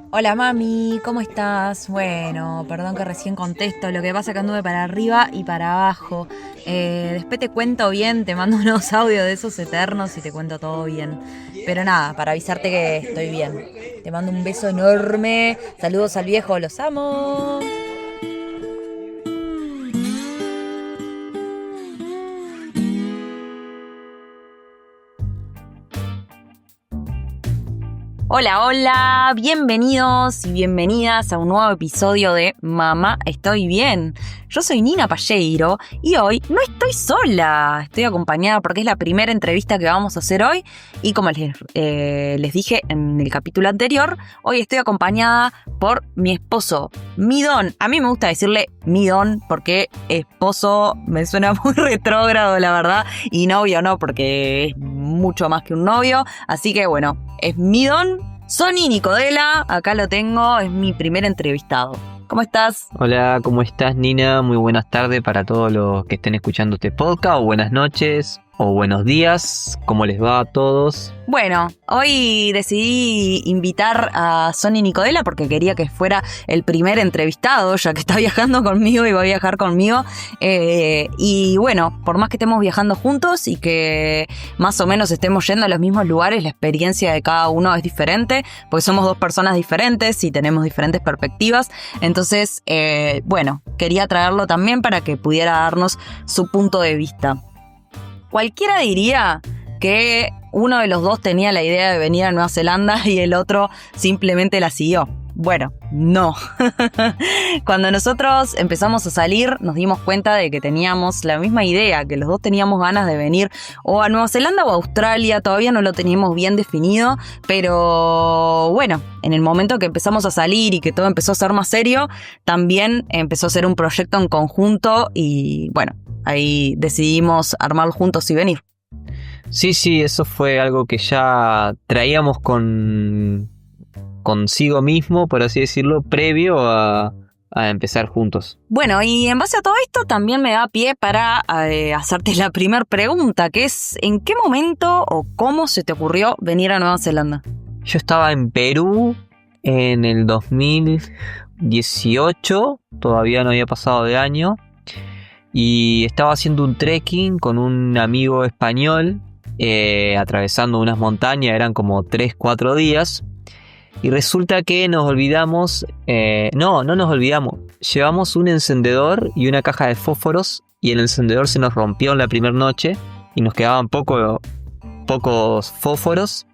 Hola mami, ¿cómo estás? Bueno, perdón que recién contesto, lo que pasa es que anduve para arriba y para abajo. Después te cuento bien, te mando unos audios de esos eternos y te cuento todo bien. Pero nada, para avisarte que estoy bien. Te mando un beso enorme, saludos al viejo, los amo. Hola, hola, bienvenidos y bienvenidas a un nuevo episodio de Mamá, estoy bien. Yo soy Nina Palleiro y hoy no estoy sola, estoy acompañada porque es la primera entrevista que vamos a hacer hoy y como les dije en el capítulo anterior, hoy estoy acompañada por mi esposo, mi don. A mí me gusta decirle mi don porque esposo me suena muy retrógrado, la verdad, y novio no, porque es mucho más que un novio, así que bueno, es mi don, Sonny Nicodela, acá lo tengo, es mi primer entrevistado. ¿Cómo estás? Hola, ¿cómo estás, Nina? Muy buenas tardes para todos los que estén escuchando este podcast, o buenas noches, o buenos días. ¿Cómo les va a todos? Bueno, hoy decidí invitar a Sonny Nicodela porque quería que fuera el primer entrevistado, ya que está viajando conmigo y va a viajar conmigo. Y bueno, por más que estemos viajando juntos y que más o menos estemos yendo a los mismos lugares, la experiencia de cada uno es diferente, porque somos dos personas diferentes y tenemos diferentes perspectivas. Entonces, bueno, quería traerlo también para que pudiera darnos su punto de vista. Cualquiera diría que uno de los dos tenía la idea de venir a Nueva Zelanda y el otro simplemente la siguió. Bueno, no. Cuando nosotros empezamos a salir nos dimos cuenta de que teníamos la misma idea, que los dos teníamos ganas de venir o a Nueva Zelanda o a Australia, todavía no lo teníamos bien definido, pero bueno, en el momento que empezamos a salir y que todo empezó a ser más serio, también empezó a ser un proyecto en conjunto y bueno, ahí decidimos armarlo juntos y venir. Sí, eso fue algo que ya traíamos consigo mismo, por así decirlo, previo a empezar juntos. Bueno, y en base a todo esto también me da pie para hacerte la primera pregunta, que es ¿en qué momento o cómo se te ocurrió venir a Nueva Zelanda? Yo estaba en Perú en el 2018, todavía no había pasado de año, y estaba haciendo un trekking con un amigo español, atravesando unas montañas, eran como 3-4 días. Y resulta que nos olvidamos, no nos olvidamos, llevamos un encendedor y una caja de fósforos y el encendedor se nos rompió en la primera noche y nos quedaban pocos fósforos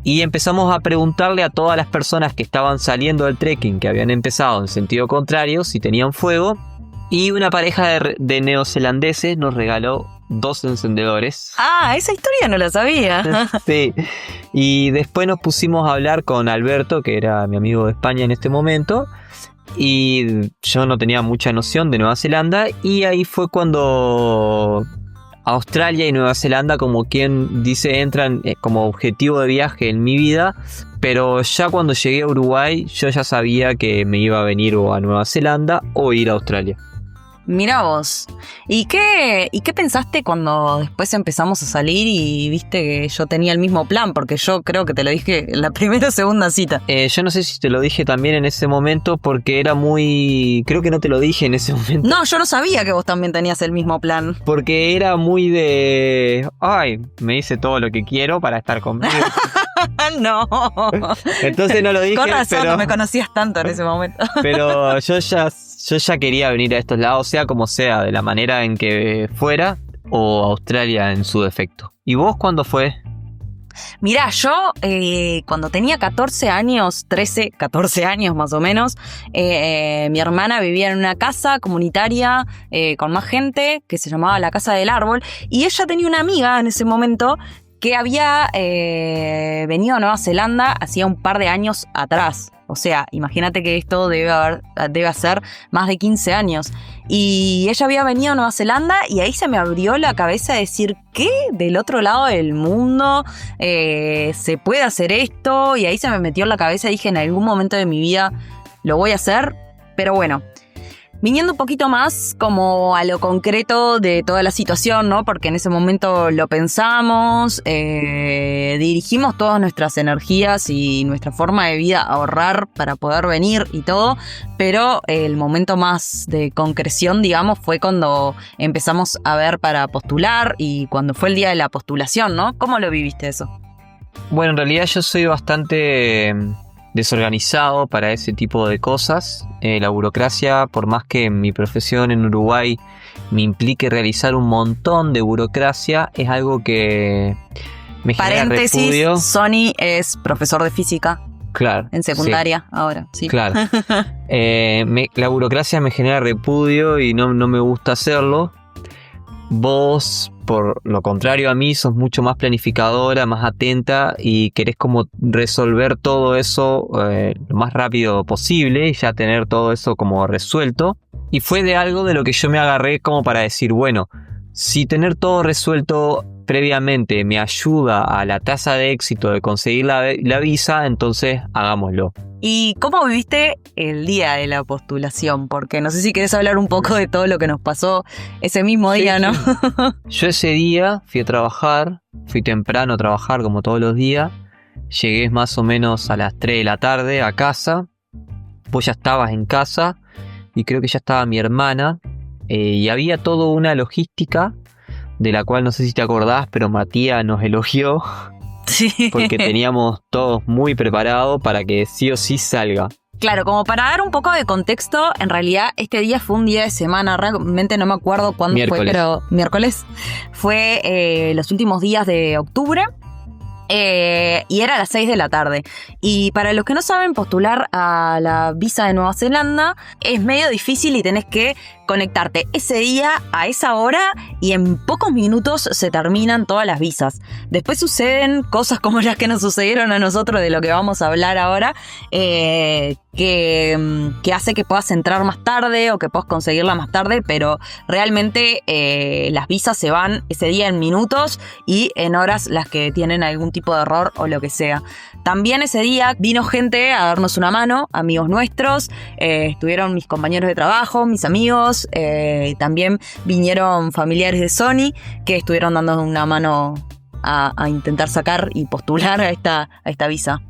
y empezamos a preguntarle a todas las personas que estaban saliendo del trekking, que habían empezado en sentido contrario, si tenían fuego, y una pareja de neozelandeses nos regaló 2 encendedores. Ah, esa historia no la sabía. Sí, y después nos pusimos a hablar con Alberto, que era mi amigo de España en este momento, y yo no tenía mucha noción de Nueva Zelanda, y ahí fue cuando Australia y Nueva Zelanda, como quien dice, entran como objetivo de viaje en mi vida, pero ya cuando llegué a Uruguay, yo ya sabía que me iba a venir o a Nueva Zelanda o ir a Australia. Mirá vos. ¿Y qué pensaste cuando después empezamos a salir y viste que yo tenía el mismo plan? Porque yo creo que te lo dije en la primera o segunda cita. Yo no sé si te lo dije también en ese momento porque era muy... Creo que no te lo dije en ese momento. No, yo no sabía que vos también tenías el mismo plan. Porque era muy de... Ay, me dice todo lo que quiero para estar conmigo. No. Entonces no lo dije. Con razón, pero... no me conocías tanto en ese momento. Pero yo ya quería venir a estos lados, sea como sea, de la manera en que fuera, o Australia en su defecto. ¿Y vos cuándo fue? Mirá, yo cuando tenía 14 años, 13, 14 años más o menos, mi hermana vivía en una casa comunitaria con más gente que se llamaba la Casa del Árbol y ella tenía una amiga en ese momento que había venido a Nueva Zelanda hacía un par de años atrás. O sea, imagínate que esto debe hacer más de 15 años. Y ella había venido a Nueva Zelanda y ahí se me abrió la cabeza de decir, ¿qué? Del otro lado del mundo se puede hacer esto. Y ahí se me metió en la cabeza y dije, en algún momento de mi vida lo voy a hacer. Pero bueno, viniendo un poquito más como a lo concreto de toda la situación, ¿no? Porque en ese momento lo pensamos, dirigimos todas nuestras energías y nuestra forma de vida a ahorrar para poder venir y todo, pero el momento más de concreción, digamos, fue cuando empezamos a ver para postular y cuando fue el día de la postulación, ¿no? ¿Cómo lo viviste eso? Bueno, en realidad yo soy bastante desorganizado para ese tipo de cosas. La burocracia, por más que en mi profesión en Uruguay me implique realizar un montón de burocracia, es algo que me genera repudio. Sony es profesor de física. Claro. En secundaria, sí. Ahora, sí. Claro. La burocracia me genera repudio y no me gusta hacerlo. Vos, por lo contrario a mí, sos mucho más planificadora, más atenta y querés como resolver todo eso lo más rápido posible y ya tener todo eso como resuelto. Y fue de algo de lo que yo me agarré como para decir, bueno, si tener todo resuelto previamente me ayuda a la tasa de éxito de conseguir la visa, entonces hagámoslo. ¿Y cómo viviste el día de la postulación? Porque no sé si querés hablar un poco de todo lo que nos pasó ese mismo día, sí, ¿no? Sí. Yo ese día fui a trabajar, fui temprano a trabajar como todos los días. Llegué más o menos a las 3 de la tarde a casa. Vos ya estabas en casa y creo que ya estaba mi hermana. Y había toda una logística de la cual no sé si te acordás, pero Matías nos elogió. Sí. Porque teníamos todos muy preparados para que sí o sí salga. Claro, como para dar un poco de contexto, en realidad este día fue un día de semana, realmente no me acuerdo cuándo fue, pero miércoles. Fue los últimos días de octubre. Y era a las 6 de la tarde. Y para los que no saben, postular a la visa de Nueva Zelanda es medio difícil y tenés que conectarte ese día a esa hora y en pocos minutos se terminan todas las visas. Después suceden cosas como las que nos sucedieron a nosotros, de lo que vamos a hablar ahora, que hace que puedas entrar más tarde o que puedas conseguirla más tarde, pero realmente las visas se van ese día en minutos y en horas las que tienen algún tipo de error o lo que sea. También ese día vino gente a darnos una mano, amigos nuestros, estuvieron mis compañeros de trabajo, mis amigos, también vinieron familiares de Sony que estuvieron dando una mano a intentar sacar y postular a esta visa.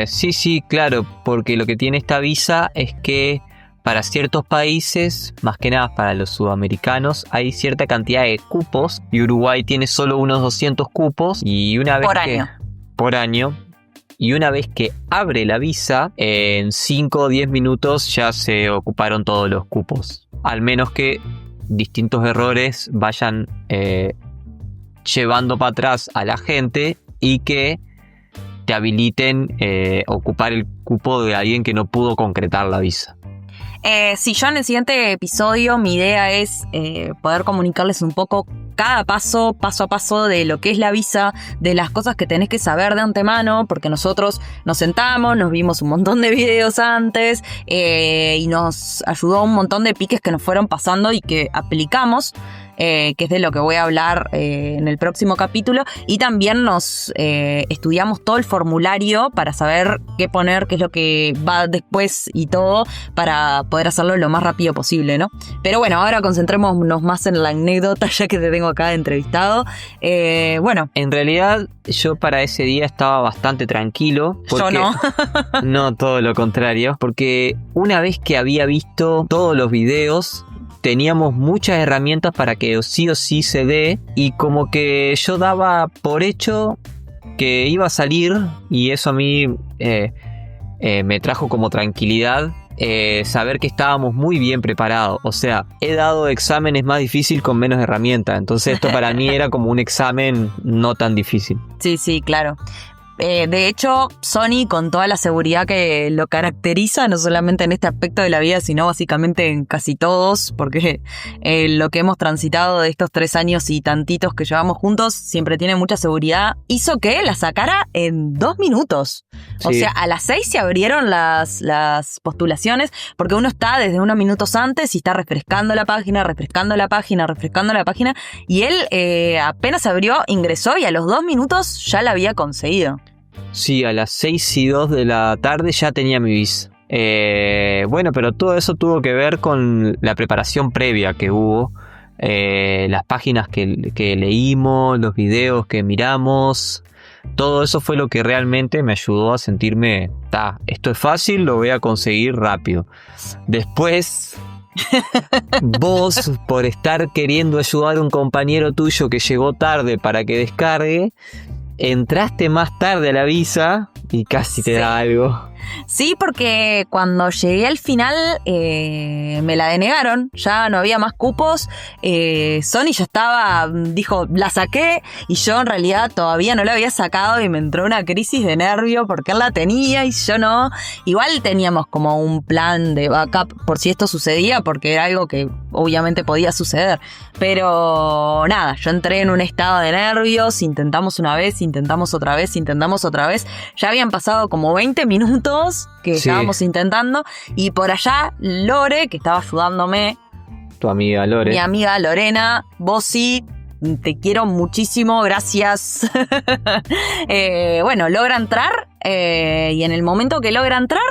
Sí, claro, porque lo que tiene esta visa es que para ciertos países, más que nada para los sudamericanos, hay cierta cantidad de cupos y Uruguay tiene solo unos 200 cupos y una vez por año. Y una vez que abre la visa, en 5 o 10 minutos ya se ocuparon todos los cupos. Al menos que distintos errores vayan llevando para atrás a la gente y que te habiliten ocupar el cupo de alguien que no pudo concretar la visa. Sí, yo en el siguiente episodio mi idea es poder comunicarles un poco cada paso a paso de lo que es la visa, de las cosas que tenés que saber de antemano, porque nosotros nos sentamos, nos vimos un montón de videos antes y nos ayudó un montón de piques que nos fueron pasando y que aplicamos. Que es de lo que voy a hablar en el próximo capítulo, y también nos estudiamos todo el formulario para saber qué poner, qué es lo que va después y todo, para poder hacerlo lo más rápido posible, ¿no? Pero bueno, ahora concentrémonos más en la anécdota, ya que te tengo acá de entrevistado. Bueno. En realidad, yo para ese día estaba bastante tranquilo. Porque, yo no. No, todo lo contrario. Porque una vez que había visto todos los videos, teníamos muchas herramientas para que sí o sí se dé, y como que yo daba por hecho que iba a salir, y eso a mí me trajo como tranquilidad, saber que estábamos muy bien preparados. O sea, he dado exámenes más difíciles con menos herramientas, entonces esto para mí era como un examen no tan difícil. Sí, claro. De hecho, Sony, con toda la seguridad que lo caracteriza, no solamente en este aspecto de la vida, sino básicamente en casi todos, porque lo que hemos transitado de estos 3 años y tantitos que llevamos juntos, siempre tiene mucha seguridad, hizo que la sacara en 2 minutos. Sí. O sea, a las 6 se abrieron las postulaciones, porque uno está desde unos minutos antes y está refrescando la página, y él apenas abrió, ingresó y a los 2 minutos ya la había conseguido. Sí, a las 6:02 de la tarde ya tenía mi visa. Bueno, pero todo eso tuvo que ver con la preparación previa que hubo, las páginas que leímos, los videos que miramos. Todo eso fue lo que realmente me ayudó a sentirme, esto es fácil, lo voy a conseguir rápido. Después, vos, por estar queriendo ayudar a un compañero tuyo que llegó tarde para que descargue, entraste más tarde a la visa y casi te da algo. Sí, porque cuando llegué al final me la denegaron, ya no había más cupos. Sony ya dijo, la saqué, y yo en realidad todavía no la había sacado y me entró una crisis de nervio porque él la tenía y yo no. Igual teníamos como un plan de backup por si esto sucedía, porque era algo que obviamente podía suceder. Pero nada, yo entré en un estado de nervios, intentamos una vez, intentamos otra vez, intentamos otra vez. Ya habían pasado como 20 minutos que estábamos intentando, y por allá Lore, que estaba ayudándome, tu amiga Lore, mi amiga Lorena, vos sí, te quiero muchísimo, gracias. Bueno, logra entrar, y en el momento que logra entrar,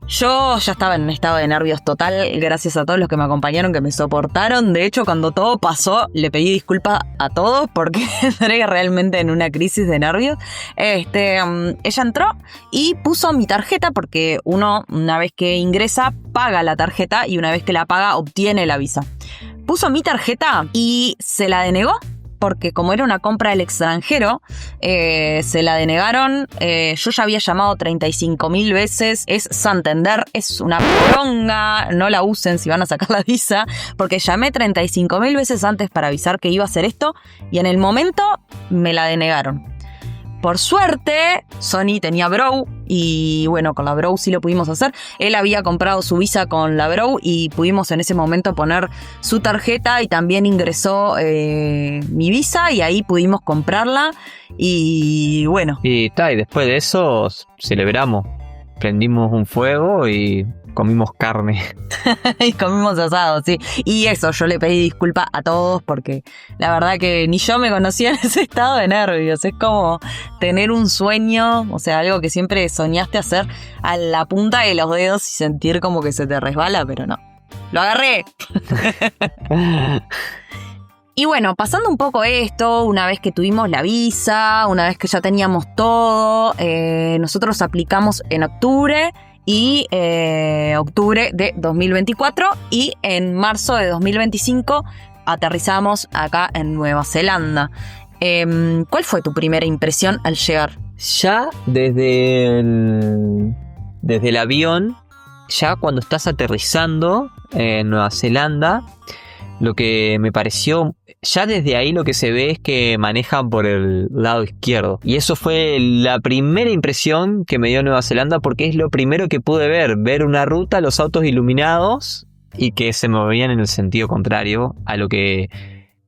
yo ya estaba en un estado de nervios total, gracias a todos los que me acompañaron, que me soportaron. De hecho, cuando todo pasó, le pedí disculpas a todos porque entré realmente en una crisis de nervios. Ella entró y puso mi tarjeta, porque uno, una vez que ingresa, paga la tarjeta, y una vez que la paga, obtiene la visa. Puso mi tarjeta y se la denegó, porque como era una compra del extranjero, se la denegaron. Yo ya había llamado 35.000 veces. Es Santander, es una poronga, no la usen si van a sacar la visa, porque llamé 35.000 veces antes para avisar que iba a hacer esto, y en el momento me la denegaron. Por suerte, Sony tenía Brow, y bueno, con la Brow sí lo pudimos hacer. Él había comprado su visa con la Brow y pudimos en ese momento poner su tarjeta, y también ingresó mi visa, y ahí pudimos comprarla. Y bueno. Y después de eso celebramos. Prendimos un fuego y comimos carne. Y comimos asado, sí. Y eso, yo le pedí disculpas a todos, porque la verdad que ni yo me conocía en ese estado de nervios. Es como tener un sueño, o sea, algo que siempre soñaste hacer a la punta de los dedos y sentir como que se te resbala, pero no. ¡Lo agarré! Y bueno, pasando un poco esto, una vez que tuvimos la visa, una vez que ya teníamos todo, nosotros aplicamos en octubre de 2024, y en marzo de 2025 aterrizamos acá en Nueva Zelanda. ¿Cuál fue tu primera impresión al llegar? Ya desde el avión, ya cuando estás aterrizando en Nueva Zelanda, lo que me pareció, ya desde ahí lo que se ve es que manejan por el lado izquierdo. Y eso fue la primera impresión que me dio Nueva Zelanda, porque es lo primero que pude ver una ruta, los autos iluminados y que se movían en el sentido contrario a lo que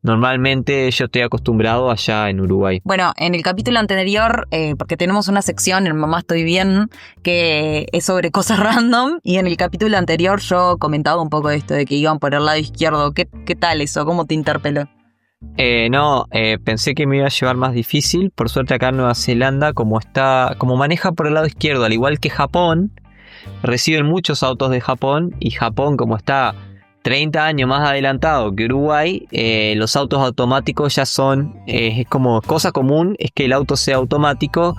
normalmente yo estoy acostumbrado allá en Uruguay. Bueno, en el capítulo anterior, porque tenemos una sección en Mamá Estoy Bien, que es sobre cosas random, y en el capítulo anterior yo comentaba un poco de esto, de que iban por el lado izquierdo. ¿Qué tal eso? ¿Cómo te interpeló? Pensé que me iba a llevar más difícil. Por suerte acá en Nueva Zelanda, como maneja por el lado izquierdo, al igual que Japón, reciben muchos autos de Japón, y Japón, como está 30 años más adelantado que Uruguay, los autos automáticos ya son, es como cosa común, es que el auto sea automático,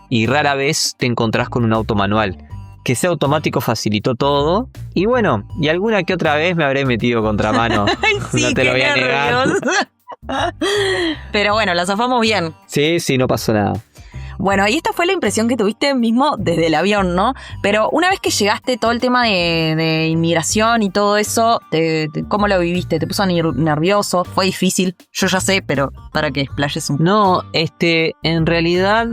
y rara vez te encontrás con un auto manual. Que sea automático facilitó todo, y bueno, y alguna que otra vez me habré metido contramano. Ay, sí, no te lo voy a negar. Pero bueno, la zafamos bien. Sí, no pasó nada. Bueno, y esta fue la impresión que tuviste mismo desde el avión, ¿no? Pero una vez que llegaste, todo el tema de inmigración y todo eso, ¿cómo lo viviste? ¿Te puso nervioso? ¿Fue difícil? Yo ya sé, pero para que explayes un poco. No, en realidad,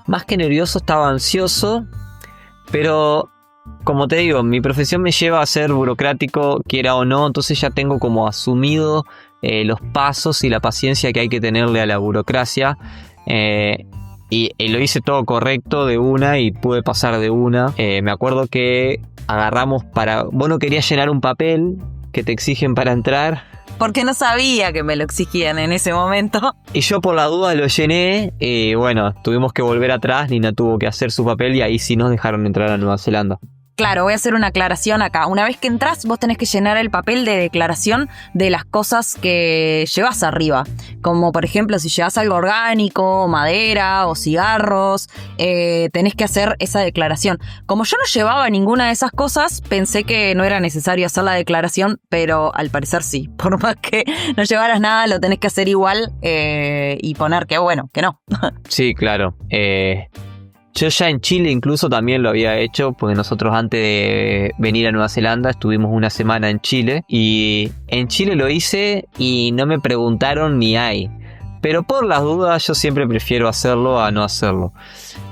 más que nervioso, estaba ansioso, pero como te digo, mi profesión me lleva a ser burocrático, quiera o no, entonces ya tengo como asumido los pasos y la paciencia que hay que tenerle a la burocracia. Y lo hice todo correcto de una y pude pasar de una. Me acuerdo que agarramos vos no querías llenar un papel que te exigen para entrar. porque no sabía que me lo exigían en ese momento. Y yo por la duda lo llené, bueno, tuvimos que volver atrás, Nina tuvo que hacer su papel y ahí sí nos dejaron entrar a Nueva Zelanda. Claro, voy a hacer una aclaración acá. Una vez que entras, vos tenés que llenar el papel de declaración de las cosas que llevas arriba. Como por ejemplo, si llevas algo orgánico, madera o cigarros, tenés que hacer esa declaración. Como yo no llevaba ninguna de esas cosas, pensé que no era necesario hacer la declaración, pero al parecer sí. Por más que no llevaras nada, lo tenés que hacer igual y poner que bueno, que no. Sí, claro. Yo ya en Chile incluso también lo había hecho, porque nosotros antes de venir a Nueva Zelanda estuvimos una semana en Chile y en Chile lo hice y no me preguntaron ni hay. Pero por las dudas yo siempre prefiero hacerlo a no hacerlo.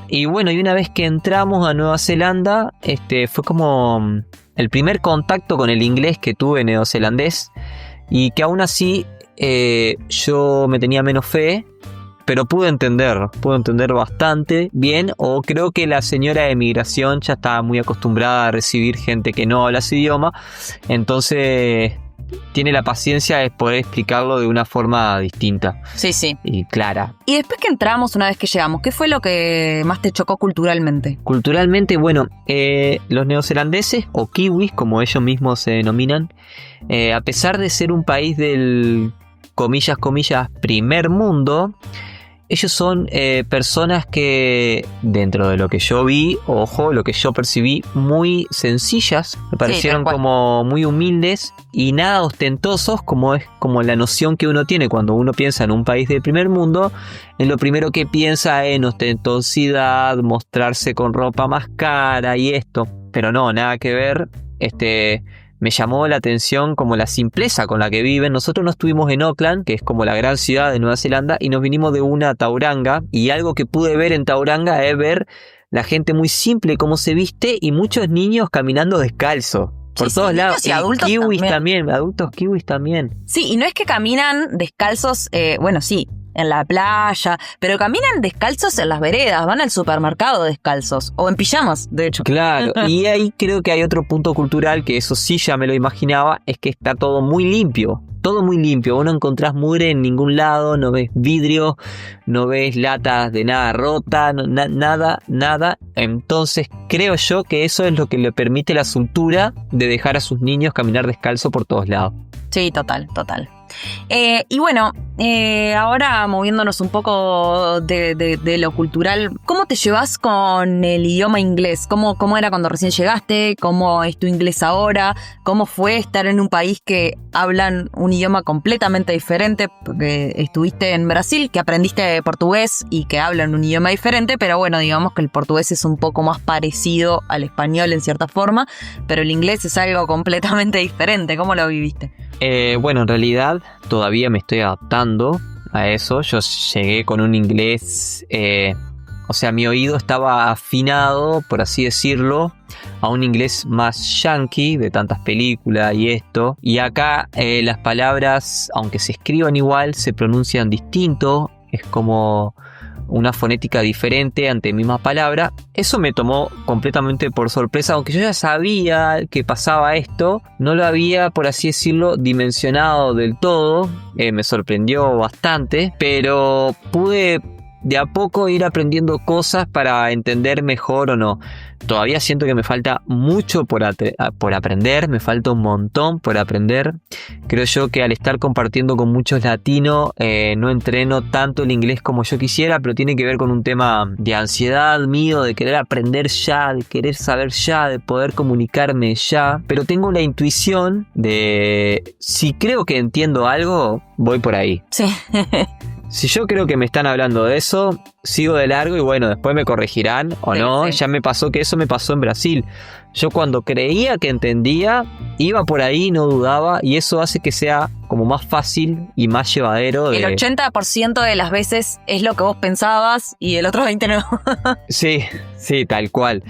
Y bueno, y una vez que entramos a Nueva Zelanda, fue como el primer contacto con el inglés que tuve neozelandés y que aún así yo me tenía menos fe. Pero pude entender bastante bien, o creo que la señora de migración ya estaba muy acostumbrada a recibir gente que no habla su idioma, entonces tiene la paciencia de poder explicarlo de una forma distinta. Sí, sí. Y clara. Y después que entramos, una vez que llegamos, ¿qué fue lo que más te chocó culturalmente? Culturalmente, bueno, los neozelandeses, o kiwis, como ellos mismos se denominan, a pesar de ser un país del, comillas, primer mundo, ellos son personas que, dentro de lo que yo vi, ojo, lo que yo percibí, muy sencillas. Me parecieron como muy humildes y nada ostentosos, como es como la noción que uno tiene cuando uno piensa en un país del primer mundo. En lo primero que piensa en ostentosidad, mostrarse con ropa más cara y esto. Pero no, nada que ver. Me llamó la atención como la simpleza con la que viven. Nosotros no estuvimos en Auckland, que es como la gran ciudad de Nueva Zelanda, y nos vinimos de una a Tauranga. Y algo que pude ver en Tauranga es ver la gente muy simple, cómo se viste, y muchos niños caminando descalzos. Por todos lados. Y adultos kiwis también, adultos kiwis también. Sí, y no es que caminan descalzos, bueno, sí, en la playa, pero caminan descalzos en las veredas, van al supermercado descalzos, o en pijamas, de hecho. Claro, y ahí creo que hay otro punto cultural, que eso sí ya me lo imaginaba, es que está todo muy limpio. Todo muy limpio, vos no encontrás mugre en ningún lado, no ves vidrio, no ves latas de nada rota, nada. Entonces creo yo que eso es lo que le permite la soltura de dejar a sus niños caminar descalzo por todos lados. Sí, total. Y bueno, ahora moviéndonos un poco de lo cultural, ¿cómo te llevas con el idioma inglés? ¿Cómo era cuando recién llegaste? ¿Cómo es tu inglés ahora? ¿Cómo fue estar en un país que hablan un idioma completamente diferente? Porque estuviste en Brasil, que aprendiste portugués y que hablan un idioma diferente, pero bueno, digamos que el portugués es un poco más parecido al español en cierta forma, pero el inglés es algo completamente diferente. ¿Cómo lo viviste? Bueno, en realidad todavía me estoy adaptando a eso. Yo llegué con un inglés, o sea, mi oído estaba afinado, por así decirlo, a un inglés más yankee, de tantas películas y esto. Y acá las palabras, aunque se escriban igual, se pronuncian distinto. Es como una fonética diferente ante misma palabra. Eso me tomó completamente por sorpresa, aunque yo ya sabía que pasaba esto, no lo había, por así decirlo, dimensionado del todo. Me sorprendió bastante, pero pude de a poco ir aprendiendo cosas para entender mejor o no. Todavía siento que me falta mucho por aprender, me falta un montón por aprender. Creo yo que al estar compartiendo con muchos latinos no entreno tanto el inglés como yo quisiera, pero tiene que ver con un tema de ansiedad mío, de querer aprender ya, de querer saber ya, de poder comunicarme ya. Pero tengo la intuición de si creo que entiendo algo, voy por ahí. Sí. Si yo creo que me están hablando de eso, sigo de largo y bueno, después me corregirán o no. Sí. Ya me pasó que eso me pasó en Brasil. Yo cuando creía que entendía, iba por ahí, no dudaba, y eso hace que sea como más fácil y más llevadero. El 80% de las veces es lo que vos pensabas y el otro 20% no. Sí, tal cual.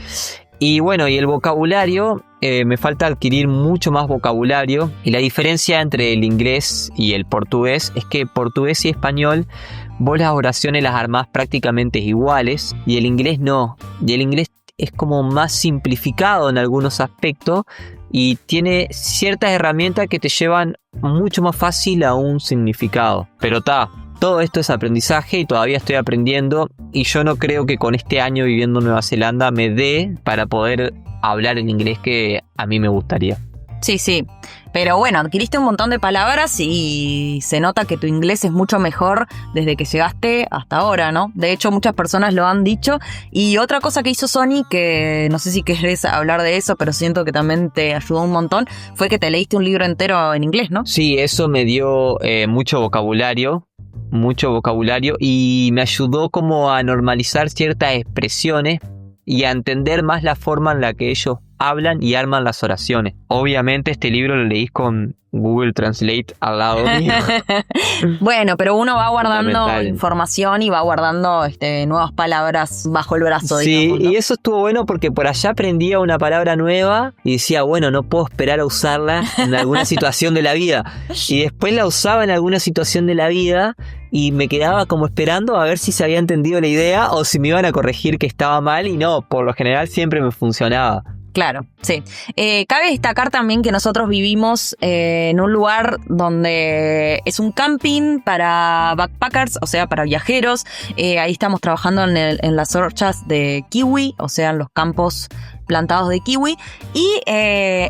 Y bueno, y el vocabulario, me falta adquirir mucho más vocabulario. Y la diferencia entre el inglés y el portugués es que portugués y español, vos las oraciones las armás prácticamente iguales, y el inglés no. Y el inglés es como más simplificado en algunos aspectos, y tiene ciertas herramientas que te llevan mucho más fácil a un significado. Pero todo esto es aprendizaje y todavía estoy aprendiendo, y yo no creo que con este año viviendo en Nueva Zelanda me dé para poder hablar el inglés que a mí me gustaría. Sí. Pero bueno, adquiriste un montón de palabras y se nota que tu inglés es mucho mejor desde que llegaste hasta ahora, ¿no? De hecho, muchas personas lo han dicho. Y otra cosa que hizo Sony, que no sé si querés hablar de eso, pero siento que también te ayudó un montón, fue que te leíste un libro entero en inglés, ¿no? Sí, eso me dio mucho vocabulario, y me ayudó como a normalizar ciertas expresiones y a entender más la forma en la que ellos hablan y arman las oraciones. Obviamente este libro lo leís con Google Translate al lado mío. Bueno, pero uno va guardando información y va guardando nuevas palabras bajo el brazo. Sí, digamos, ¿no? Y eso estuvo bueno porque por allá aprendía una palabra nueva y decía, bueno, no puedo esperar a usarla en alguna situación de la vida. Y después la usaba en alguna situación de la vida y me quedaba como esperando a ver si se había entendido la idea o si me iban a corregir que estaba mal, y no, por lo general siempre me funcionaba. Claro, sí. Cabe destacar también que nosotros vivimos en un lugar donde es un camping para backpackers, o sea, para viajeros. Ahí estamos trabajando en las orchas de kiwi, o sea, en los campos plantados de kiwi. Y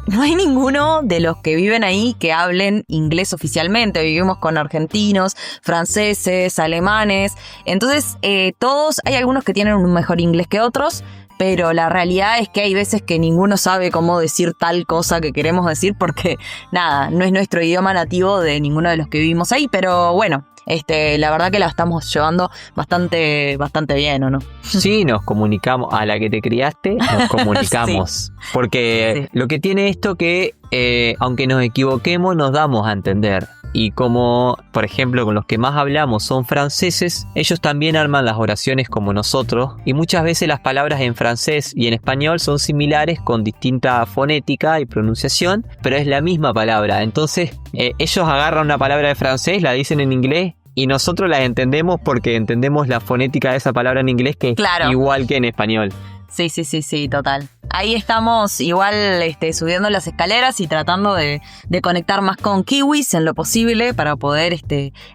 no hay ninguno de los que viven ahí que hablen inglés oficialmente. Vivimos con argentinos, franceses, alemanes. Entonces, hay algunos que tienen un mejor inglés que otros. Pero la realidad es que hay veces que ninguno sabe cómo decir tal cosa que queremos decir porque, nada, no es nuestro idioma nativo de ninguno de los que vivimos ahí. Pero bueno, la verdad que la estamos llevando bastante bien, ¿o no? Sí, nos comunicamos. A la que te criaste, nos comunicamos. Sí. Porque lo que tiene esto que, aunque nos equivoquemos, nos damos a entender. Y como, por ejemplo, con los que más hablamos son franceses, ellos también arman las oraciones como nosotros, y muchas veces las palabras en francés y en español son similares con distinta fonética y pronunciación, pero es la misma palabra. Entonces, ellos agarran una palabra de francés, la dicen en inglés, y nosotros la entendemos porque entendemos la fonética de esa palabra en inglés, que es igual que en español. Sí, total. Ahí estamos igual subiendo las escaleras y tratando de conectar más con kiwis en lo posible para poder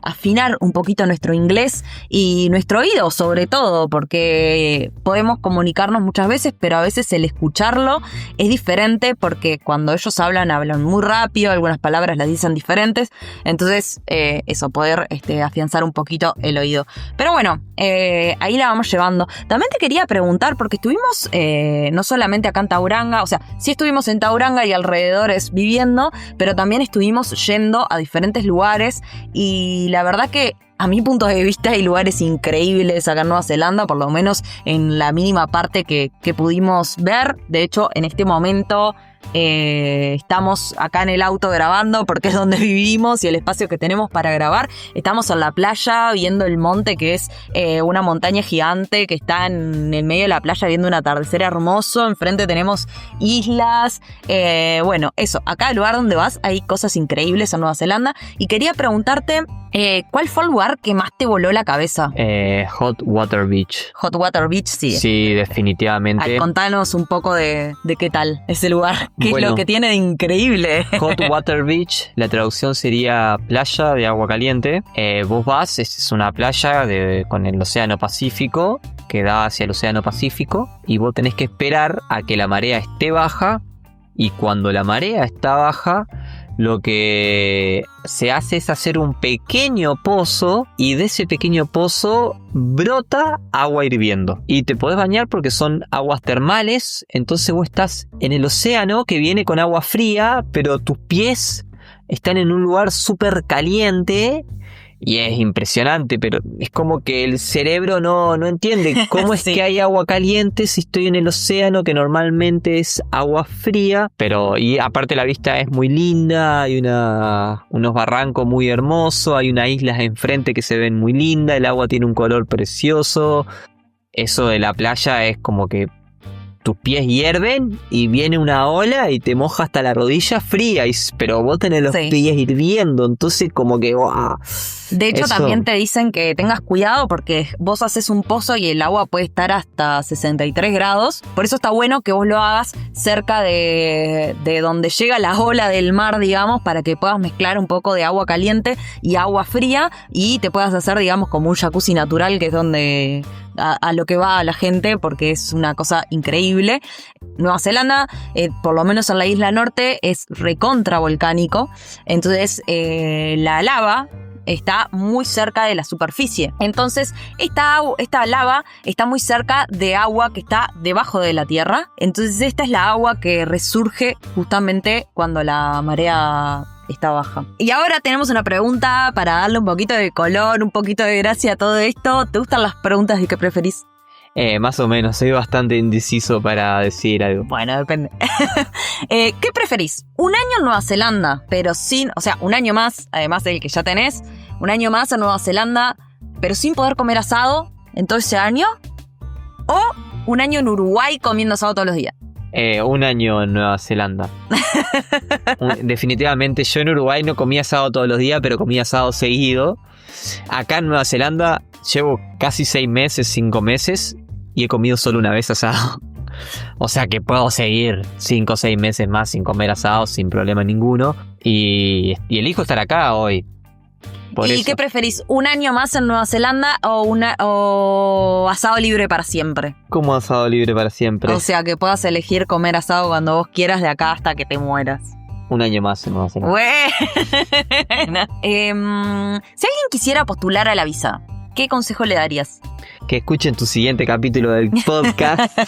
afinar un poquito nuestro inglés y nuestro oído, sobre todo, porque podemos comunicarnos muchas veces, pero a veces el escucharlo es diferente porque cuando ellos hablan muy rápido, algunas palabras las dicen diferentes, entonces poder afianzar un poquito el oído. Pero bueno, ahí la vamos llevando. También te quería preguntar, porque estuvimos no solamente acá en Tauranga, o sea, sí estuvimos en Tauranga y alrededores viviendo, pero también estuvimos yendo a diferentes lugares y la verdad que a mi punto de vista hay lugares increíbles acá en Nueva Zelanda, por lo menos en la mínima parte que pudimos ver. De hecho, en este momento estamos acá en el auto grabando porque es donde vivimos y el espacio que tenemos para grabar. Estamos en la playa viendo el monte, que es una montaña gigante que está en el medio de la playa viendo un atardecer hermoso. Enfrente tenemos islas. Bueno, eso, acá el lugar donde vas hay cosas increíbles en Nueva Zelanda. Y quería preguntarte, ¿cuál fue el lugar que más te voló la cabeza? Hot Water Beach. Hot Water Beach, sí. Sí, definitivamente. Contanos un poco de qué tal ese lugar. ¿Qué es lo que tiene de increíble? Hot Water Beach, la traducción sería playa de agua caliente. Vos vas, es una playa con el océano Pacífico, que da hacia el océano Pacífico, y vos tenés que esperar a que la marea esté baja, y cuando la marea está baja, lo que se hace es hacer un pequeño pozo, y de ese pequeño pozo brota agua hirviendo. Y te podés bañar porque son aguas termales, entonces vos estás en el océano que viene con agua fría, pero tus pies están en un lugar súper caliente. Y es impresionante, pero es como que el cerebro no entiende cómo es que hay agua caliente si estoy en el océano, que normalmente es agua fría. Y aparte la vista es muy linda, hay unos barrancos muy hermosos, hay unas islas enfrente que se ven muy lindas, el agua tiene un color precioso. Eso de la playa es como que tus pies hierven y viene una ola y te moja hasta la rodilla fría, pero vos tenés los pies hirviendo, entonces como que ¡wow! De hecho, también te dicen que tengas cuidado porque vos haces un pozo y el agua puede estar hasta 63 grados. Por eso está bueno que vos lo hagas cerca de donde llega la ola del mar, digamos, para que puedas mezclar un poco de agua caliente y agua fría y te puedas hacer, digamos, como un jacuzzi natural, que es donde a lo que va la gente, porque es una cosa increíble. Nueva Zelanda, por lo menos en la isla norte, es recontra volcánico. Entonces, la lava está muy cerca de la superficie. Entonces, esta lava está muy cerca de agua que está debajo de la tierra. Entonces, esta es la agua que resurge justamente cuando la marea está baja. Y ahora tenemos una pregunta para darle un poquito de color, un poquito de gracia a todo esto. ¿Te gustan las preguntas de qué preferís? Más o menos, soy bastante indeciso para decir algo. Bueno, depende. ¿Qué preferís? ¿Un año en Nueva Zelanda, pero sin, o sea, un año más, además del que ya tenés, un año más en Nueva Zelanda, pero sin poder comer asado en todo ese año? ¿O un año en Uruguay comiendo asado todos los días? Un año en Nueva Zelanda. Definitivamente, yo en Uruguay no comía asado todos los días, pero comía asado seguido. Acá en Nueva Zelanda llevo casi 6 meses, 5 meses, y he comido solo una vez asado. O sea que puedo seguir 5 o 6 meses más sin comer asado sin problema ninguno. Y elijo estar acá hoy. ¿Y qué preferís? ¿Un año más en Nueva Zelanda o asado libre para siempre? ¿Cómo asado libre para siempre? O sea, que puedas elegir comer asado cuando vos quieras de acá hasta que te mueras. Un año más en Nueva Zelanda. Bueno. Si alguien quisiera postular a la visa, ¿qué consejo le darías? Que escuchen tu siguiente capítulo del podcast,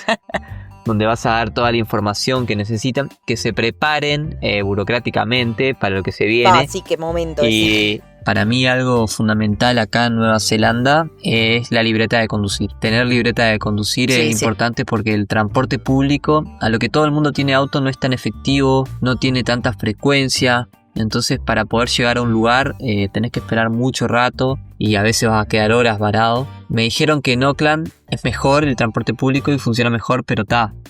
donde vas a dar toda la información que necesitan, que se preparen burocráticamente para lo que se viene. Sí, qué momento. Y para mí algo fundamental acá en Nueva Zelanda es la libreta de conducir. Tener libreta de conducir es importante porque el transporte público, a lo que todo el mundo tiene auto, no es tan efectivo, no tiene tanta frecuencia. Entonces, para poder llegar a un lugar tenés que esperar mucho rato y a veces vas a quedar horas varado. Me dijeron que en Auckland es mejor el transporte público y funciona mejor, pero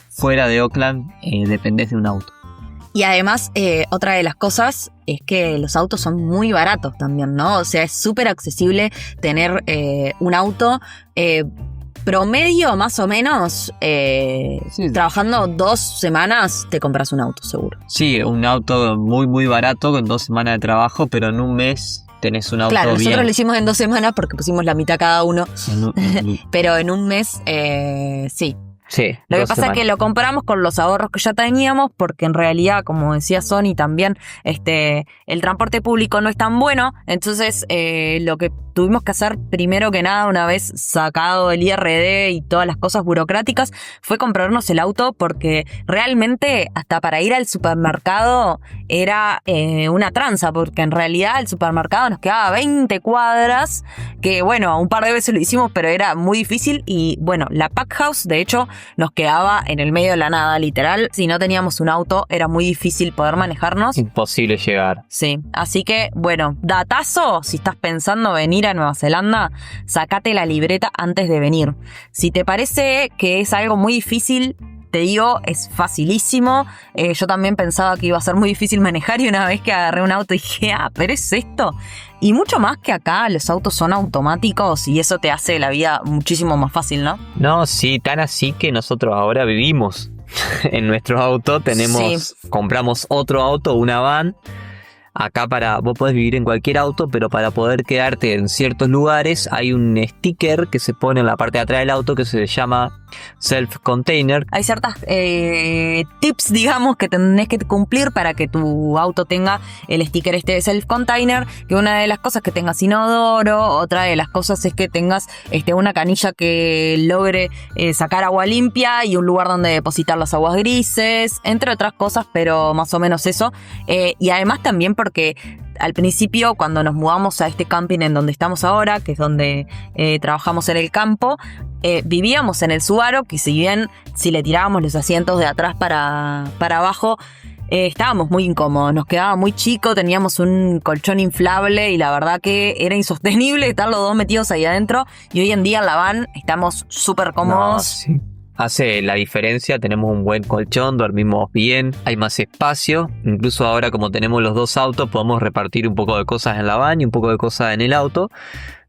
fuera de Auckland dependés de un auto. Y además, otra de las cosas es que los autos son muy baratos también, ¿no? O sea, es súper accesible tener un auto promedio, más o menos, trabajando 2 semanas, te compras un auto seguro. Sí, un auto muy, muy barato con 2 semanas de trabajo, pero en un mes tenés un auto bien. Claro, nosotros lo hicimos en 2 semanas porque pusimos la mitad cada uno. Pero en un mes, sí. Sí, lo que pasa es que lo compramos con los ahorros que ya teníamos, porque en realidad, como decía Sony también, el transporte público no es tan bueno. Entonces, lo que tuvimos que hacer primero que nada, una vez sacado el IRD y todas las cosas burocráticas, fue comprarnos el auto, porque realmente hasta para ir al supermercado era una tranza, porque en realidad el supermercado nos quedaba 20 cuadras, que bueno, un par de veces lo hicimos, pero era muy difícil. Y bueno, la Pack House, de hecho, nos quedaba en el medio de la nada, literal. Si no teníamos un auto, era muy difícil poder manejarnos. Imposible llegar. Sí, así que, bueno, datazo, si estás pensando venir a Nueva Zelanda, sacate la libreta antes de venir. Si te parece que es algo muy difícil, te digo, es facilísimo. Yo también pensaba que iba a ser muy difícil manejar, y una vez que agarré un auto dije, pero es esto. Y mucho más que acá los autos son automáticos y eso te hace la vida muchísimo más fácil, ¿no? No, sí, tan así que nosotros ahora vivimos en nuestro auto. Compramos otro auto, una van. Acá vos podés vivir en cualquier auto, pero para poder quedarte en ciertos lugares hay un sticker que se pone en la parte de atrás del auto que se llama Self-Container. Hay ciertas tips, digamos, que tenés que cumplir para que tu auto tenga el sticker de Self-Container, que una de las cosas es que tengas inodoro, otra de las cosas es que tengas una canilla que logre sacar agua limpia y un lugar donde depositar las aguas grises, entre otras cosas, pero más o menos eso. Y además también porque al principio, cuando nos mudamos a este camping en donde estamos ahora, que es donde trabajamos en el campo, vivíamos en el Subaru, que si le tirábamos los asientos de atrás para abajo, estábamos muy incómodos, nos quedaba muy chico, teníamos un colchón inflable y la verdad que era insostenible estar los dos metidos ahí adentro. Y hoy en día en la van estamos súper cómodos. No, sí. hace la diferencia. Tenemos un buen colchón, dormimos bien, hay más espacio. Incluso ahora, como tenemos los 2 autos, podemos repartir un poco de cosas en la van y un poco de cosas en el auto.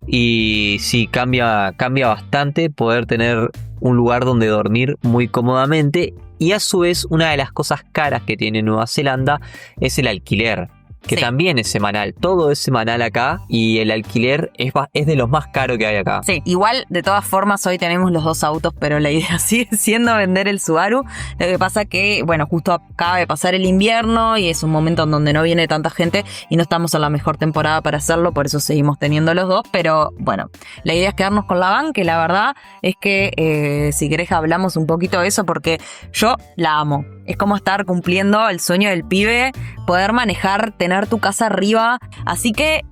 Y sí, cambia bastante poder tener un lugar donde dormir muy cómodamente. Y a su vez, una de las cosas caras que tiene Nueva Zelanda es el alquiler, que también es semanal. Todo es semanal acá y el alquiler es de los más caros que hay acá. Sí, igual de todas formas hoy tenemos los 2 autos, pero la idea sigue siendo vender el Subaru. Lo que pasa que, bueno, justo acaba de pasar el invierno y es un momento en donde no viene tanta gente y no estamos en la mejor temporada para hacerlo, por eso seguimos teniendo los 2, pero bueno, la idea es quedarnos con la van, que la verdad es que si querés hablamos un poquito de eso porque yo la amo. Es como estar cumpliendo el sueño del pibe, poder manejar, tener tu casa arriba. Así que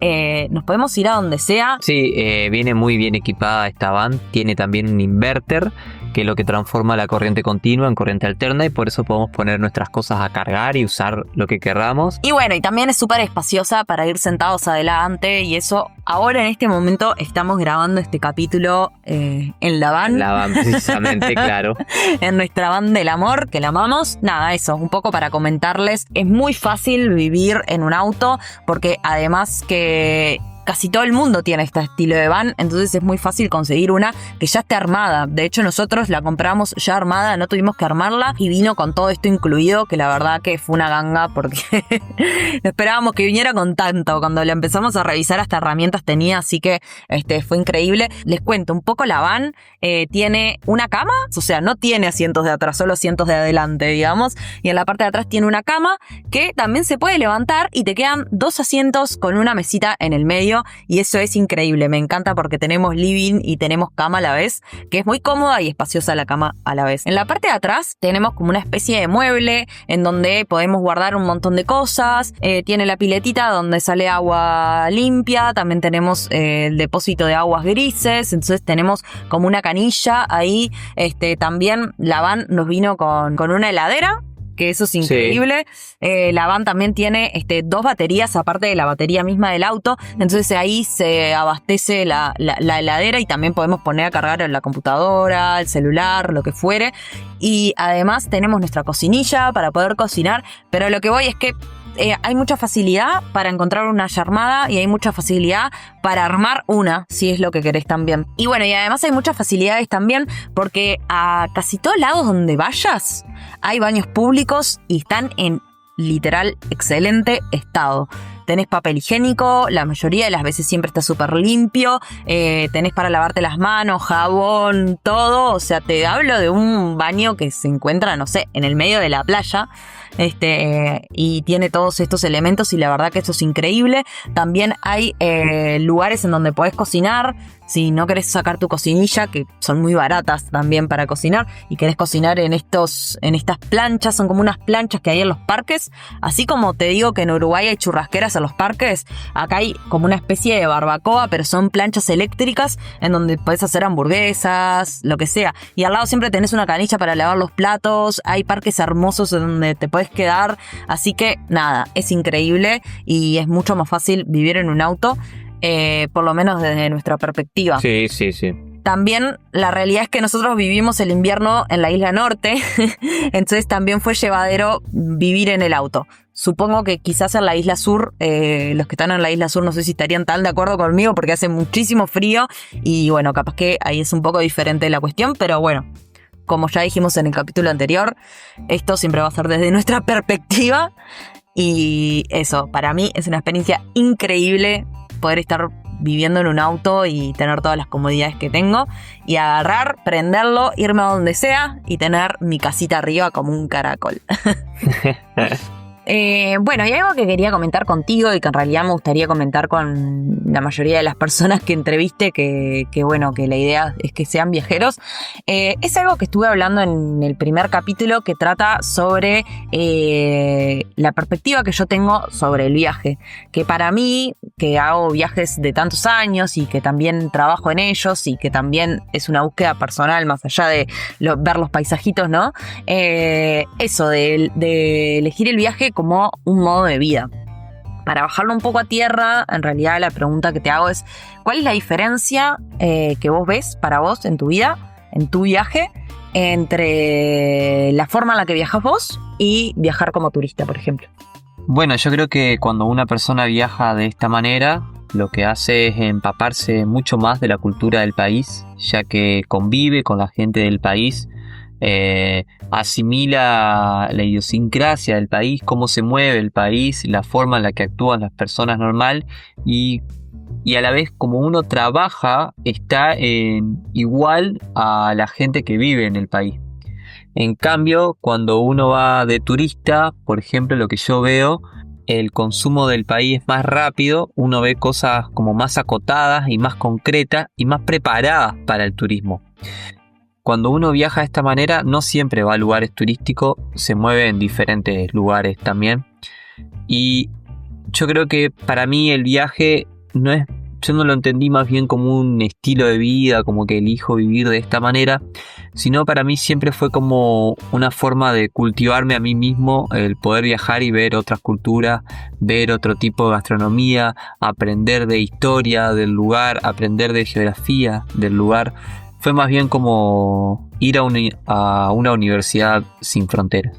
nos podemos ir a donde sea. Sí, viene muy bien equipada esta van. Tiene también un inverter, que es lo que transforma la corriente continua en corriente alterna, y por eso podemos poner nuestras cosas a cargar y usar lo que querramos. Y bueno, y también es súper espaciosa para ir sentados adelante, y eso ahora en este momento estamos grabando este capítulo en la van. La van, precisamente, claro. En nuestra van del amor, que la amamos. Nada, eso, un poco para comentarles. Es muy fácil vivir en un auto, porque además que casi todo el mundo tiene este estilo de van, entonces es muy fácil conseguir una que ya esté armada. De hecho, nosotros la compramos ya armada, no tuvimos que armarla y vino con todo esto incluido, que la verdad que fue una ganga porque no esperábamos que viniera con tanto. Cuando la empezamos a revisar hasta herramientas tenía, así que fue increíble. Les cuento un poco, la van tiene una cama, o sea, no tiene asientos de atrás, solo asientos de adelante, digamos, y en la parte de atrás tiene una cama que también se puede levantar y te quedan 2 asientos con una mesita en el medio. Y eso es increíble, me encanta porque tenemos living y tenemos cama a la vez, que es muy cómoda y espaciosa la cama a la vez. En la parte de atrás tenemos como una especie de mueble en donde podemos guardar un montón de cosas. Tiene la piletita donde sale agua limpia, también tenemos el depósito de aguas grises, entonces tenemos como una canilla ahí. También la van nos vino con una heladera, que eso es increíble. Sí. La van también tiene 2 baterías, aparte de la batería misma del auto. Entonces ahí se abastece la heladera y también podemos poner a cargar la computadora, el celular, lo que fuere. Y además tenemos nuestra cocinilla para poder cocinar. Pero lo que voy es que hay mucha facilidad para encontrar una ya armada y hay mucha facilidad para armar una, si es lo que querés también. Y bueno, y además hay muchas facilidades también porque a casi todos lados donde vayas hay baños públicos y están en literal excelente estado. Tenés papel higiénico, la mayoría de las veces siempre está súper limpio, tenés para lavarte las manos, jabón, todo. O sea, te hablo de un baño que se encuentra, no sé, en el medio de la playa. Y tiene todos estos elementos y la verdad que esto es increíble. También hay lugares en donde podés cocinar. Si no querés sacar tu cocinilla, que son muy baratas también para cocinar, y querés cocinar en estas planchas, son como unas planchas que hay en los parques. Así como te digo que en Uruguay hay churrasqueras en los parques, acá hay como una especie de barbacoa, pero son planchas eléctricas en donde podés hacer hamburguesas, lo que sea. Y al lado siempre tenés una canilla para lavar los platos, hay parques hermosos en donde te podés quedar. Así que nada, es increíble y es mucho más fácil vivir en un auto. Por lo menos desde nuestra perspectiva. Sí. También la realidad es que nosotros vivimos el invierno en la isla norte, entonces también fue llevadero vivir en el auto. Supongo que quizás en la isla sur, los que están en la isla sur no sé si estarían tan de acuerdo conmigo porque hace muchísimo frío y bueno, capaz que ahí es un poco diferente la cuestión, pero bueno, como ya dijimos en el capítulo anterior, esto siempre va a ser desde nuestra perspectiva y eso, para mí es una experiencia increíble poder estar viviendo en un auto y tener todas las comodidades que tengo y agarrar, prenderlo, irme a donde sea y tener mi casita arriba como un caracol. Bueno, y algo que quería comentar contigo y que en realidad me gustaría comentar con la mayoría de las personas que entreviste, que bueno, que la idea es que sean viajeros, es algo que estuve hablando en el primer capítulo que trata sobre la perspectiva que yo tengo sobre el viaje, que para mí, que hago viajes de tantos años y que también trabajo en ellos y que también es una búsqueda personal más allá de ver los paisajitos, ¿no? Eso de elegir el viaje como un modo de vida. Para bajarlo un poco a tierra, en realidad la pregunta que te hago es: ¿cuál es la diferencia que vos ves para vos en tu vida, en tu viaje, entre la forma en la que viajas vos y viajar como turista, por ejemplo? Bueno, yo creo que cuando una persona viaja de esta manera, lo que hace es empaparse mucho más de la cultura del país, ya que convive con la gente del país, asimila la idiosincrasia del país, cómo se mueve el país, la forma en la que actúan las personas normal y a la vez como uno trabaja está igual a la gente que vive en el país. En cambio, cuando uno va de turista, por ejemplo, lo que yo veo, el consumo del país es más rápido, uno ve cosas como más acotadas y más concretas y más preparadas para el turismo. Cuando uno viaja de esta manera, no siempre va a lugares turísticos, se mueve en diferentes lugares también. Y yo creo que para mí el viaje yo no lo entendí más bien como un estilo de vida, como que elijo vivir de esta manera, sino para mí siempre fue como una forma de cultivarme a mí mismo, el poder viajar y ver otras culturas, ver otro tipo de gastronomía, aprender de historia del lugar, aprender de geografía del lugar. Fue más bien como ir a una universidad sin fronteras.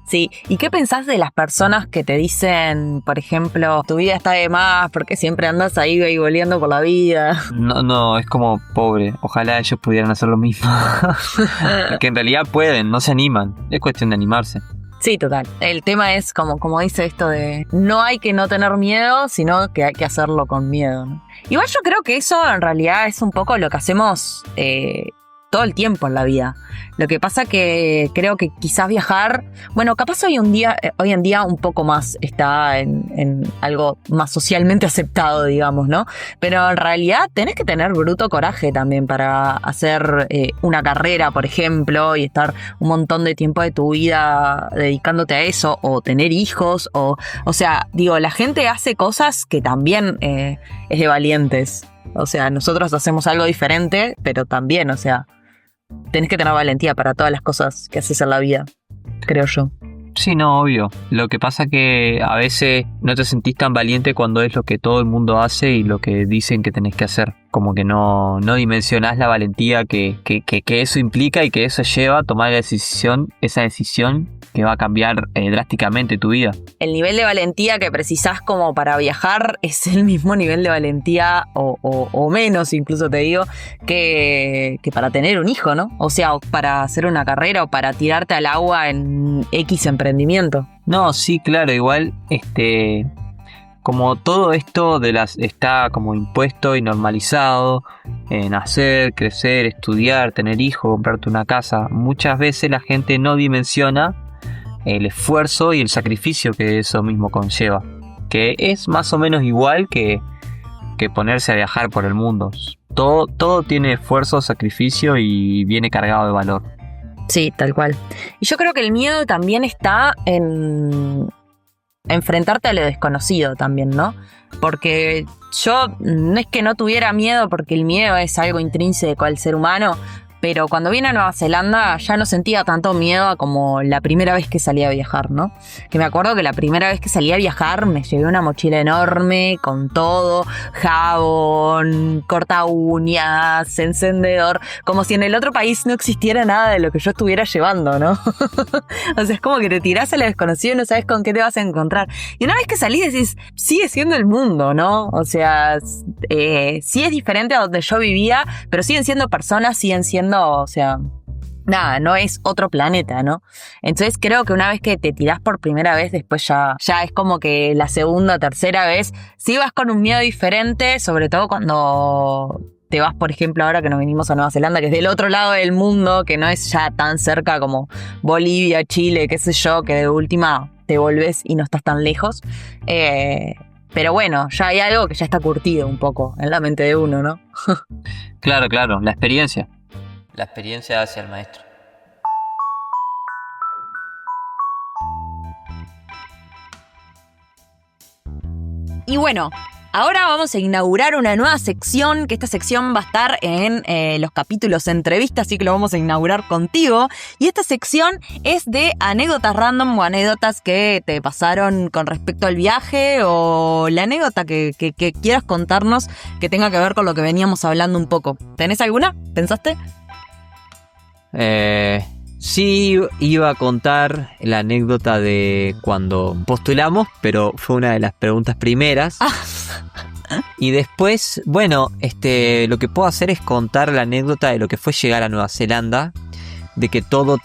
Sí, ¿y qué pensás de las personas que te dicen, por ejemplo, tu vida está de más porque siempre andas ahí y volviendo por la vida? No, es como pobre. Ojalá ellos pudieran hacer lo mismo. Que en realidad pueden, no se animan. Es cuestión de animarse. Sí, total. El tema es como dice esto de no hay que no tener miedo, sino que hay que hacerlo con miedo, ¿no? Igual yo creo que eso en realidad es un poco lo que hacemos todo el tiempo en la vida. Lo que pasa que creo que quizás viajar, bueno, capaz hoy en día un poco más está en algo más socialmente aceptado, digamos, ¿no? Pero en realidad tenés que tener bruto coraje también para hacer una carrera, por ejemplo, y estar un montón de tiempo de tu vida dedicándote a eso, o tener hijos, o sea, digo, la gente hace cosas que también es de valientes. O sea, nosotros hacemos algo diferente, pero también, o sea, tenés que tener valentía para todas las cosas que haces en la vida, creo yo. Sí, no, obvio. Lo que pasa que a veces no te sentís tan valiente cuando es lo que todo el mundo hace y lo que dicen que tenés que hacer. Como que no dimensionás la valentía que eso implica y que eso lleva a tomar esa decisión que va a cambiar drásticamente tu vida. El nivel de valentía que precisás como para viajar es el mismo nivel de valentía o menos, incluso te digo, que para tener un hijo, ¿no? O sea, o para hacer una carrera o para tirarte al agua en X emprendimiento. No, sí, claro, igual, como todo esto está como impuesto y normalizado, nacer, crecer, estudiar, tener hijos, comprarte una casa, muchas veces la gente no dimensiona el esfuerzo y el sacrificio que eso mismo conlleva, que es más o menos igual que ponerse a viajar por el mundo. Todo tiene esfuerzo, sacrificio y viene cargado de valor. Sí, tal cual. Y yo creo que el miedo también está en enfrentarte a lo desconocido también, ¿no? Porque yo no es que no tuviera miedo, porque el miedo es algo intrínseco al ser humano, pero cuando vine a Nueva Zelanda ya no sentía tanto miedo como la primera vez que salí a viajar, ¿no? Que me acuerdo que la primera vez que salí a viajar me llevé una mochila enorme con todo, jabón, corta uñas, encendedor, como si en el otro país no existiera nada de lo que yo estuviera llevando, ¿no? O sea, es como que te tirás a lo desconocido y no sabes con qué te vas a encontrar. Y una vez que salís decís, sigue siendo el mundo, ¿no? O sea, sí es diferente a donde yo vivía, pero siguen siendo personas, siguen siendo, o sea, nada, no es otro planeta, ¿no? Entonces creo que una vez que te tirás por primera vez, después ya es como que la segunda, tercera vez, sí vas con un miedo diferente, sobre todo cuando te vas, por ejemplo, ahora que nos vinimos a Nueva Zelanda, que es del otro lado del mundo, que no es ya tan cerca como Bolivia, Chile, qué sé yo, que de última te volvés y no estás tan lejos. Pero bueno, ya hay algo que ya está curtido un poco en la mente de uno, ¿no? Claro, la experiencia. La experiencia hacia el maestro. Y bueno, ahora vamos a inaugurar una nueva sección, que esta sección va a estar en los capítulos entrevistas, así que lo vamos a inaugurar contigo. Y esta sección es de anécdotas random o anécdotas que te pasaron con respecto al viaje o la anécdota que quieras contarnos que tenga que ver con lo que veníamos hablando un poco. ¿Tenés alguna? ¿Pensaste? Sí, iba a contar la anécdota de cuando postulamos, pero fue una de las preguntas primeras. Y después, bueno, lo que puedo hacer es contar la anécdota de lo que fue llegar a Nueva Zelanda. De que todo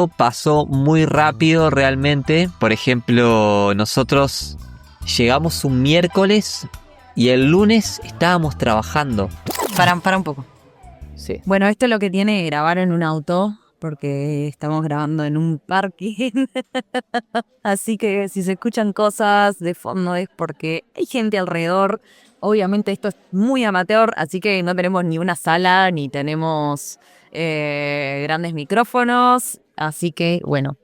pasó muy rápido realmente. Por ejemplo, nosotros llegamos un miércoles y el lunes estábamos trabajando. Para un poco. Sí. Bueno, esto es lo que tiene grabar en un auto, porque estamos grabando en un parking. Así que si se escuchan cosas de fondo es porque hay gente alrededor. Obviamente esto es muy amateur, así que no tenemos ni una sala, ni tenemos grandes micrófonos. Así que, bueno.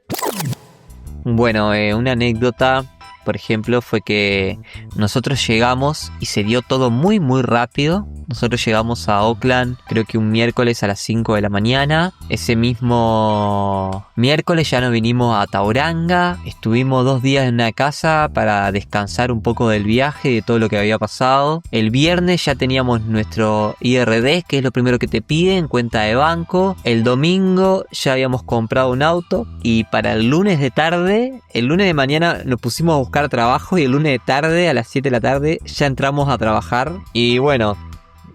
Bueno, una anécdota, por ejemplo, fue que nosotros llegamos y se dio todo muy rápido. Nosotros llegamos a Auckland, creo que un miércoles a las 5 de la mañana. Ese mismo miércoles ya nos vinimos a Tauranga. Estuvimos 2 días en una casa para descansar un poco del viaje, de todo lo que había pasado. El viernes ya teníamos nuestro IRD, que es lo primero que te piden, cuenta de banco. El domingo ya habíamos comprado un auto. Y para el lunes de tarde, el lunes de mañana nos pusimos a buscar trabajo. Y el lunes de tarde, a las 7 de la tarde, ya entramos a trabajar. Y bueno...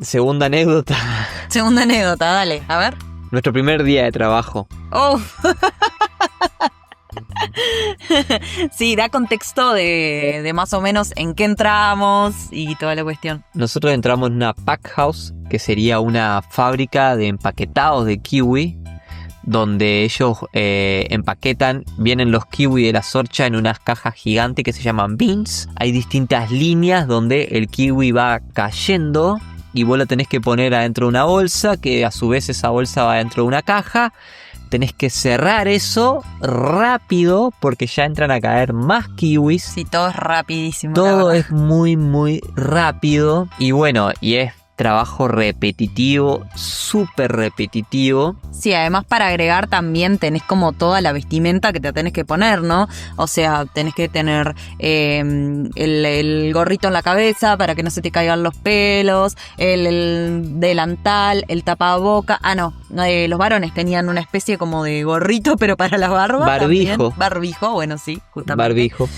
Segunda anécdota, Dale, a ver. Nuestro primer día de trabajo. Oh. Sí, da contexto de más o menos en qué entramos y toda la cuestión. Nosotros entramos en una pack house, que sería una fábrica de empaquetados de kiwi, donde ellos empaquetan, vienen los kiwi de la sorcha en unas cajas gigantes que se llaman beans. Hay distintas líneas donde el kiwi va cayendo y vos lo tenés que poner adentro de una bolsa, que a su vez esa bolsa va dentro de una caja. Tenés que cerrar eso rápido porque ya entran a caer más kiwis. Sí, todo es rapidísimo. Todo es muy rápido. Y bueno, y es trabajo repetitivo, súper repetitivo. Sí, además para agregar también tenés como toda la vestimenta que te tenés que poner, ¿no? O sea, tenés que tener el gorrito en la cabeza para que no se te caigan los pelos, el delantal, el tapaboca. Los varones tenían una especie como de gorrito, pero para la barba. Barbijo. También. Barbijo, bueno, sí, justamente. Barbijo.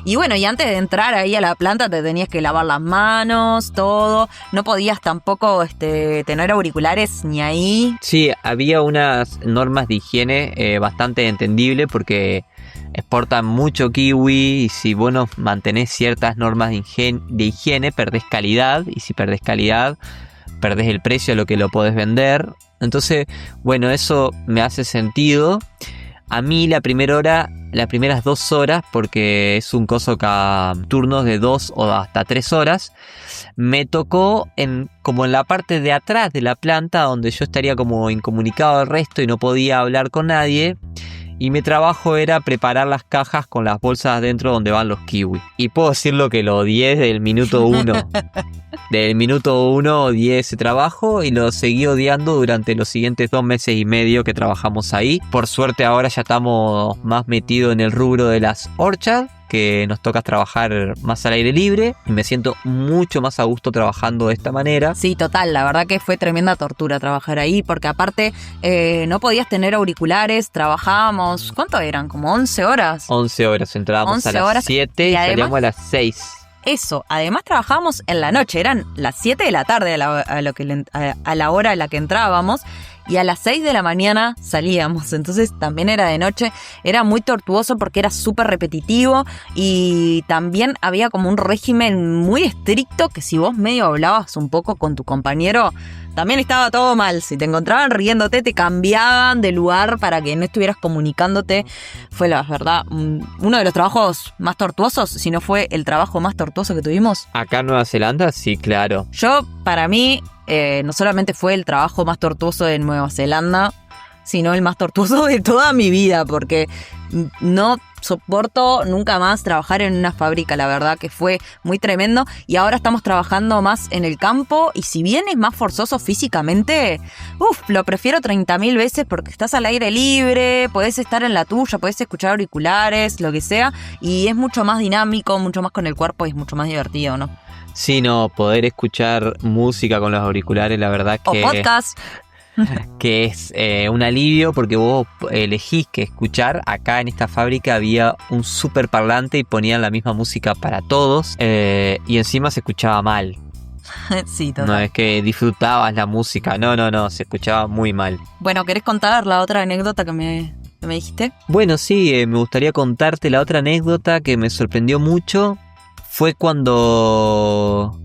Y bueno, y antes de entrar ahí a la planta te tenías que lavar las manos, todo. No podías tampoco tener auriculares ni ahí. Sí, había unas normas de higiene bastante entendibles porque exportan mucho kiwi y si vos no mantenés ciertas normas de higiene perdés calidad, y si perdés calidad perdés el precio a lo que lo podés vender. Entonces, bueno, eso me hace sentido. A mí las primeras 2 horas, porque es un coso cada turnos de 2 o hasta 3 horas, me tocó como en la parte de atrás de la planta, donde yo estaría como incomunicado al resto y no podía hablar con nadie. Y mi trabajo era preparar las cajas con las bolsas adentro donde van los kiwis. Y puedo decirlo que lo odié desde el minuto 1. Del minuto 1 odié ese trabajo y lo seguí odiando durante los siguientes 2 meses y medio que trabajamos ahí. Por suerte ahora ya estamos más metidos en el rubro de las orchards, que nos toca trabajar más al aire libre, y me siento mucho más a gusto trabajando de esta manera. Sí, total, la verdad que fue tremenda tortura trabajar ahí, porque aparte no podías tener auriculares, trabajábamos, ¿cuánto eran? ¿Como 11 horas? 11 horas, entrábamos a las 7 y salíamos a las 6. Eso, además trabajábamos en la noche, eran las 7 de la tarde a la hora a la que entrábamos, y a las 6 de la mañana salíamos, entonces también era de noche. Era muy tortuoso porque era súper repetitivo y también había como un régimen muy estricto que si vos medio hablabas un poco con tu compañero, también estaba todo mal. Si te encontraban riéndote, te cambiaban de lugar para que no estuvieras comunicándote. Fue la verdad uno de los trabajos más tortuosos, si no fue el trabajo más tortuoso que tuvimos. ¿Acá en Nueva Zelanda? Sí, claro. Para mí, no solamente fue el trabajo más tortuoso de Nueva Zelanda, sino el más tortuoso de toda mi vida, porque no soporto nunca más trabajar en una fábrica, la verdad que fue muy tremendo. Y ahora estamos trabajando más en el campo, y si bien es más forzoso físicamente, lo prefiero 30.000 veces porque estás al aire libre, podés estar en la tuya, podés escuchar auriculares, lo que sea, y es mucho más dinámico, mucho más con el cuerpo y es mucho más divertido, ¿no? Sí, no, poder escuchar música con los auriculares, la verdad que... O podcast. que es un alivio porque vos elegís que escuchar. Acá en esta fábrica había un super parlante y ponían la misma música para todos, y encima se escuchaba mal. Sí, total. No es que disfrutabas la música, no, se escuchaba muy mal. Bueno, ¿querés contar la otra anécdota que me dijiste? Bueno, sí, me gustaría contarte la otra anécdota que me sorprendió mucho. Fue cuando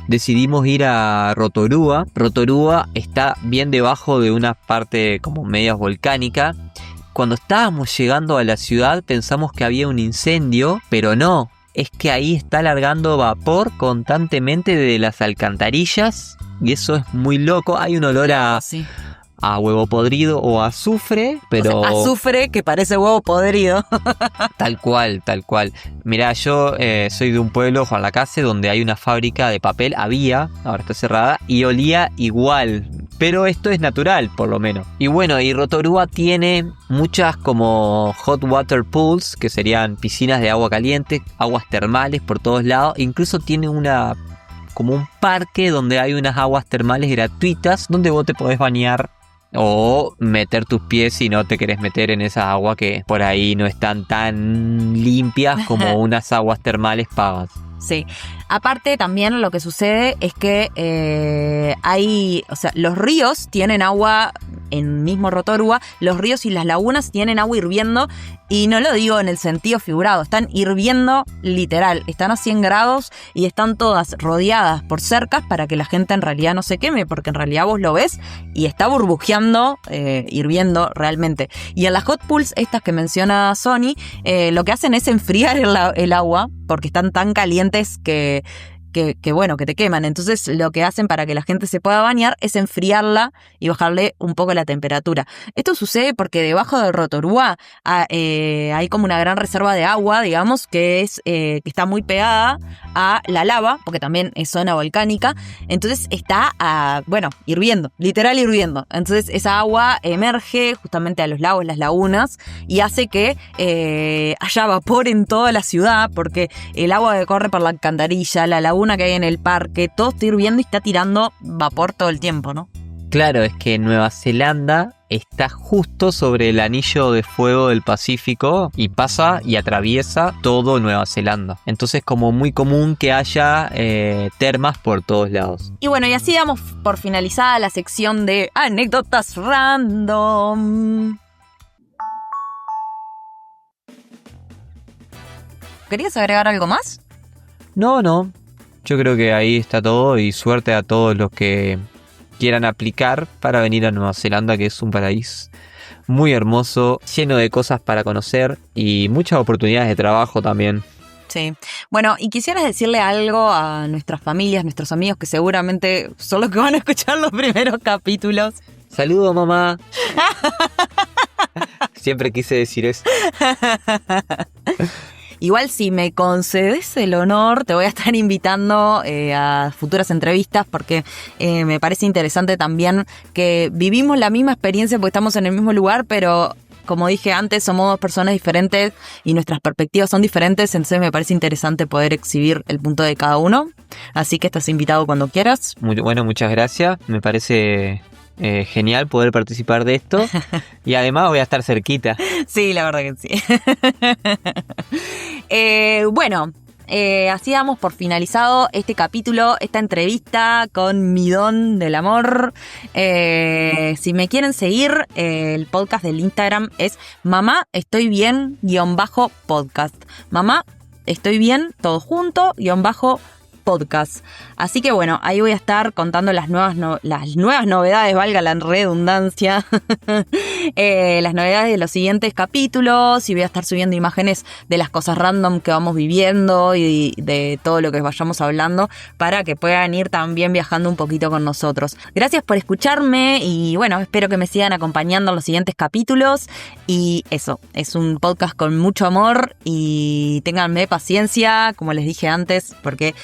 decidimos ir a Rotorua. Rotorua está bien debajo de una parte como media volcánica. Cuando estábamos llegando a la ciudad pensamos que había un incendio, pero no. Es que ahí está largando vapor constantemente de las alcantarillas y eso es muy loco. Hay un olor Sí. a huevo podrido o azufre, pero... O sea, azufre que parece huevo podrido. Tal cual. Mirá, yo soy de un pueblo, Juan Lacase, donde hay una fábrica de papel, ahora está cerrada, y olía igual. Pero esto es natural, por lo menos. Y bueno, y Rotorua tiene muchas como hot water pools, que serían piscinas de agua caliente, aguas termales por todos lados. Incluso tiene como un parque donde hay unas aguas termales gratuitas, donde vos te podés bañar o meter tus pies si no te querés meter en esa agua que por ahí no están tan limpias como unas aguas termales pagas. Sí. Aparte también lo que sucede es que los ríos tienen agua en mismo Rotorua, los ríos y las lagunas tienen agua hirviendo, y no lo digo en el sentido figurado, están hirviendo literal, están a 100 grados y están todas rodeadas por cercas para que la gente en realidad no se queme, porque en realidad vos lo ves y está burbujeando, hirviendo realmente. Y en las hot pools estas que menciona Sony, lo que hacen es enfriar el agua, porque están tan calientes que te queman. Entonces lo que hacen para que la gente se pueda bañar es enfriarla y bajarle un poco la temperatura. Esto sucede porque debajo del Rotorua hay como una gran reserva de agua, digamos, que está muy pegada a la lava, porque también es zona volcánica. Entonces está, hirviendo, literal hirviendo. Entonces esa agua emerge justamente a los lagos, las lagunas, y hace que haya vapor en toda la ciudad, porque el agua que corre por la alcantarilla, la laguna que hay en el parque, todo está hirviendo y está tirando vapor todo el tiempo, ¿no? Claro, es que Nueva Zelanda está justo sobre el anillo de fuego del Pacífico y pasa y atraviesa todo Nueva Zelanda. Entonces como muy común que haya termas por todos lados. Y bueno, y así damos por finalizada la sección de anécdotas random. ¿Querías agregar algo más? No. Yo creo que ahí está todo y suerte a todos los que quieran aplicar para venir a Nueva Zelanda, que es un país muy hermoso, lleno de cosas para conocer y muchas oportunidades de trabajo también. Sí. Bueno, y quisieras decirle algo a nuestras familias, nuestros amigos que seguramente son los que van a escuchar los primeros capítulos. Saludo, mamá. Siempre quise decir eso. Igual si me concedes el honor, te voy a estar invitando a futuras entrevistas, porque me parece interesante también que vivimos la misma experiencia porque estamos en el mismo lugar, pero como dije antes, somos dos personas diferentes y nuestras perspectivas son diferentes, entonces me parece interesante poder exhibir el punto de cada uno. Así que estás invitado cuando quieras. Bueno, muchas gracias. Me parece genial poder participar de esto y además voy a estar cerquita. Sí, la verdad que sí. Así damos por finalizado este capítulo, esta entrevista con mi don del amor. Si me quieren seguir, el podcast del Instagram es Mamá Estoy Bien _podcast. Mamá Estoy Bien, todo junto, _podcast. Así que bueno, ahí voy a estar contando las nuevas novedades, valga la redundancia, las novedades de los siguientes capítulos, y voy a estar subiendo imágenes de las cosas random que vamos viviendo y de todo lo que vayamos hablando, para que puedan ir también viajando un poquito con nosotros. Gracias por escucharme y bueno, espero que me sigan acompañando en los siguientes capítulos. Y eso, es un podcast con mucho amor y ténganme paciencia, como les dije antes, porque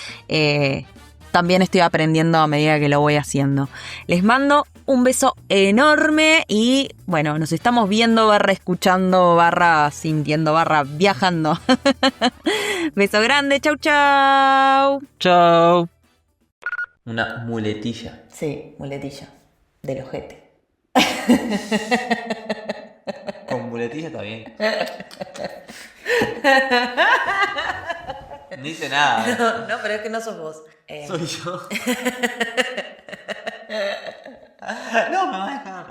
también estoy aprendiendo a medida que lo voy haciendo. Les mando un beso enorme y bueno, nos estamos viendo, escuchando, sintiendo, viajando. Beso grande, chau chau. Chau. Una muletilla. Sí, muletilla del ojete. Con muletilla está bien. No hice nada. No, pero es que no sos vos. Soy yo. No, me va a dejar.